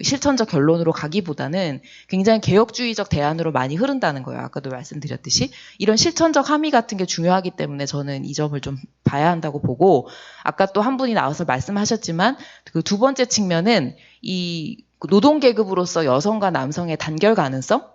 실천적 결론으로 가기보다는 굉장히 개혁주의적 대안으로 많이 흐른다는 거예요. 아까도 말씀드렸듯이 이런 실천적 함의 같은 게 중요하기 때문에 저는 이 점을 좀 봐야 한다고 보고, 아까 또 한 분이 나와서 말씀하셨지만 두 번째 측면은 이 노동계급으로서 여성과 남성의 단결 가능성,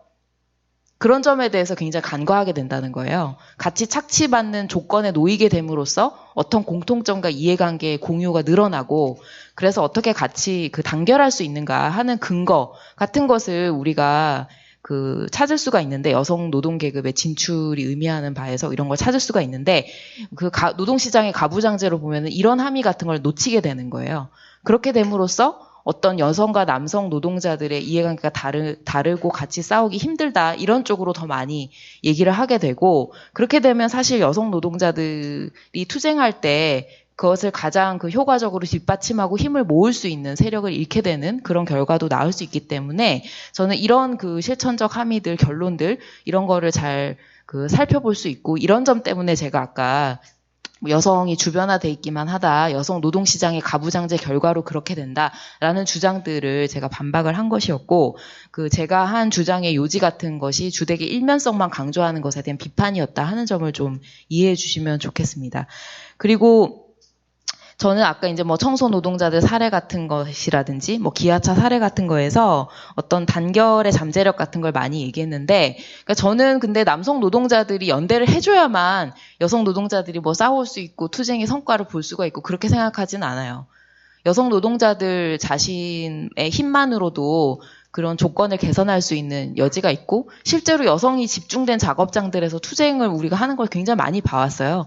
그런 점에 대해서 굉장히 간과하게 된다는 거예요. 같이 착취받는 조건에 놓이게 됨으로써 어떤 공통점과 이해관계의 공유가 늘어나고, 그래서 어떻게 같이 단결할 수 있는가 하는 근거 같은 것을 우리가 그 찾을 수가 있는데 여성 노동 계급의 진출이 의미하는 바에서 이런 걸 찾을 수가 있는데 그 노동시장의 가부장제로 보면은 이런 함의 같은 걸 놓치게 되는 거예요. 그렇게 됨으로써 어떤 여성과 남성 노동자들의 이해관계가 다르고 같이 싸우기 힘들다 이런 쪽으로 더 많이 얘기를 하게 되고 그렇게 되면 사실 여성 노동자들이 투쟁할 때 그것을 가장 그 효과적으로 뒷받침하고 힘을 모을 수 있는 세력을 잃게 되는 그런 결과도 나올 수 있기 때문에 저는 이런 그 실천적 함의들 결론들 이런 거를 잘 그 살펴볼 수 있고 이런 점 때문에 제가 아까 여성이 주변화돼 있기만 하다. 여성 노동시장의 가부장제 결과로 그렇게 된다라는 주장들을 제가 반박을 한 것이었고 그 제가 한 주장의 요지 같은 것이 주택의 일면성만 강조하는 것에 대한 비판이었다 하는 점을 좀 이해해 주시면 좋겠습니다. 그리고 저는 아까 이제 뭐 청소 노동자들 사례 같은 것이라든지 뭐 기아차 사례 같은 거에서 어떤 단결의 잠재력 같은 걸 많이 얘기했는데 그러니까 저는 근데 남성 노동자들이 연대를 해줘야만 여성 노동자들이 뭐 싸울 수 있고 투쟁의 성과를 볼 수가 있고 그렇게 생각하진 않아요. 여성 노동자들 자신의 힘만으로도 그런 조건을 개선할 수 있는 여지가 있고 실제로 여성이 집중된 작업장들에서 투쟁을 우리가 하는 걸 굉장히 많이 봐왔어요.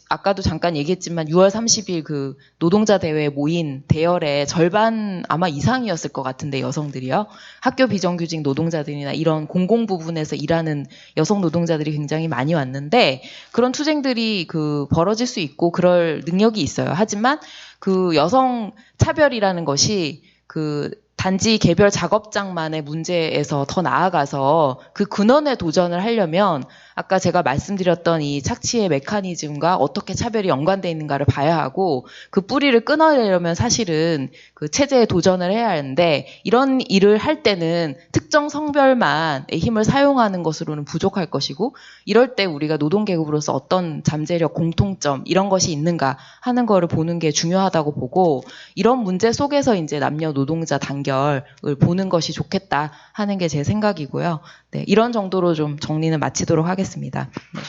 아까도 잠깐 얘기했지만 6월 30일 그 노동자 대회에 모인 대열의 절반 아마 이상이었을 것 같은데 여성들이요. 학교 비정규직 노동자들이나 이런 공공 부분에서 일하는 여성 노동자들이 굉장히 많이 왔는데 그런 투쟁들이 그 벌어질 수 있고 그럴 능력이 있어요. 하지만 그 여성 차별이라는 것이 그 단지 개별 작업장만의 문제에서 더 나아가서 그 근원에 도전을 하려면 아까 제가 말씀드렸던 이 착취의 메커니즘과 어떻게 차별이 연관되어 있는가를 봐야 하고 그 뿌리를 끊어내려면 사실은 그 체제에 도전을 해야 하는데 이런 일을 할 때는 특정 성별만의 힘을 사용하는 것으로는 부족할 것이고 이럴 때 우리가 노동계급으로서 어떤 잠재력, 공통점 이런 것이 있는가 하는 거를 보는 게 중요하다고 보고 이런 문제 속에서 이제 남녀 노동자 단결을 보는 것이 좋겠다 하는 게 제 생각이고요. 네, 이런 정도로 좀 정리는 마치도록 하겠습니다. 네.